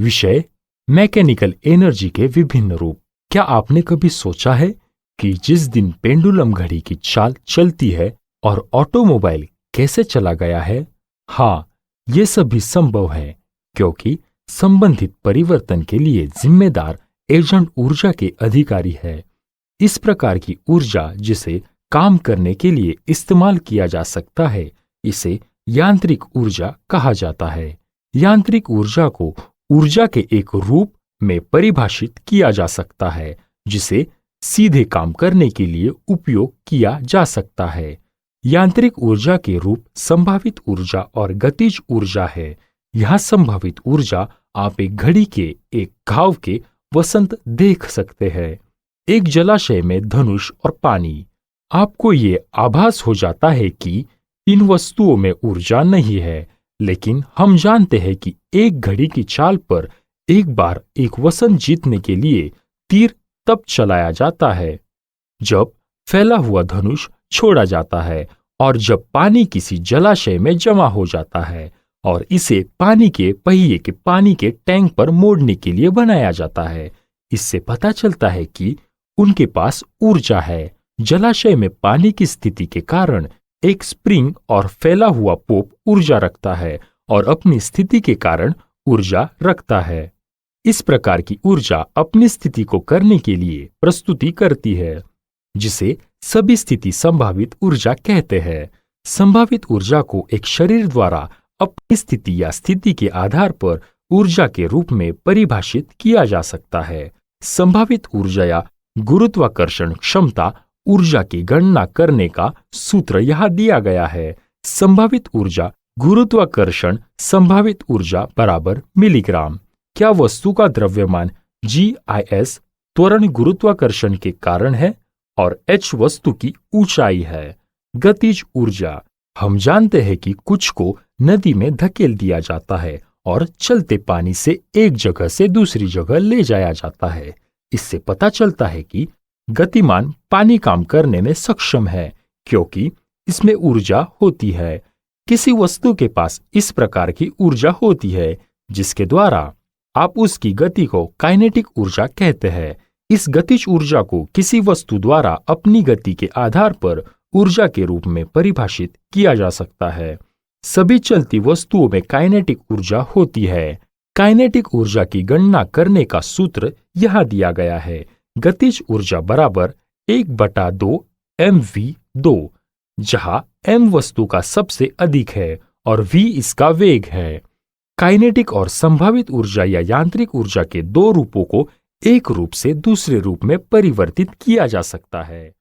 विषय mechanical energy के विभिन्न रूप। क्या आपने कभी सोचा है कि जिस दिन पेंडुलम घड़ी की चाल चलती है और ऑटोमोबाइल कैसे चला गया है? हाँ, ये सभी संभव है क्योंकि संबंधित परिवर्तन के लिए जिम्मेदार एजेंट ऊर्जा के अधिकारी है। इस प्रकार की ऊर्जा जिसे काम करने के लिए इस्तेमाल किया जा सकता है, इसे यांत्रिक ऊर्जा कहा जाता है। यांत्रिक ऊर्जा को ऊर्जा के एक रूप में परिभाषित किया जा सकता है जिसे सीधे काम करने के लिए उपयोग किया जा सकता है। यांत्रिक ऊर्जा के रूप संभावित ऊर्जा और गतिज ऊर्जा है। यह संभावित ऊर्जा आप एक घड़ी के एक घाव के वसंत देख सकते हैं। एक जलाशय में धनुष और पानी। आपको ये आभास हो जाता है कि इन वस्तुओं में ऊर्जा नहीं है, लेकिन हम जानते हैं कि एक घड़ी की चाल पर एक बार एक वसंत जीतने के लिए तीर तब चलाया जाता है जब फैला हुआ धनुष छोड़ा जाता है और जब पानी किसी जलाशय में जमा हो जाता है और इसे पानी के पहिए के पानी के टैंक पर मोड़ने के लिए बनाया जाता है। इससे पता चलता है कि उनके पास ऊर्जा है। जलाशय में पानी की स्थिति के कारण एक स्प्रिंग और फैला हुआ पोप ऊर्जा रखता है और अपनी स्थिति के कारण ऊर्जा रखता है। इस प्रकार की ऊर्जा अपनी स्थिति को करने के लिए प्रस्तुति करती है, जिसे सभी स्थिति संभावित ऊर्जा कहते हैं। संभावित ऊर्जा को एक शरीर द्वारा अपनी स्थिति या स्थिति के आधार पर ऊर्जा के रूप में परिभाषित किया जा सकता है। संभावित ऊर्जा या गुरुत्वाकर्षण क्षमता ऊर्जा की गणना करने का सूत्र यहाँ दिया गया है। संभावित ऊर्जा गुरुत्वाकर्षण संभावित ऊर्जा बराबर मिलीग्राम। क्या वस्तु का द्रव्यमान GIS त्वरण गुरुत्वाकर्षण के कारण है और h वस्तु की ऊंचाई है। गतिज ऊर्जा। हम जानते हैं कि कुछ को नदी में धकेल दिया जाता है और चलते पानी से एक जगह से दूसरी जगह ले जाया जाता है। इससे पता चलता है कि गतिमान पानी काम करने में सक्षम है क्योंकि इसमें ऊर्जा होती है। किसी वस्तु के पास इस प्रकार की ऊर्जा होती है जिसके द्वारा आप उसकी गति को काइनेटिक ऊर्जा कहते हैं। इस गतिज ऊर्जा को किसी वस्तु द्वारा अपनी गति के आधार पर ऊर्जा के रूप में परिभाषित किया जा सकता है। सभी चलती वस्तुओं में काइनेटिक ऊर्जा होती है। काइनेटिक ऊर्जा की गणना करने का सूत्र यहाँ दिया गया है। गतिज ऊर्जा बराबर 1/2 mv², जहां m वस्तु का सबसे अधिक है और v इसका वेग है। काइनेटिक और संभावित ऊर्जा या यांत्रिक ऊर्जा के दो रूपों को एक रूप से दूसरे रूप में परिवर्तित किया जा सकता है।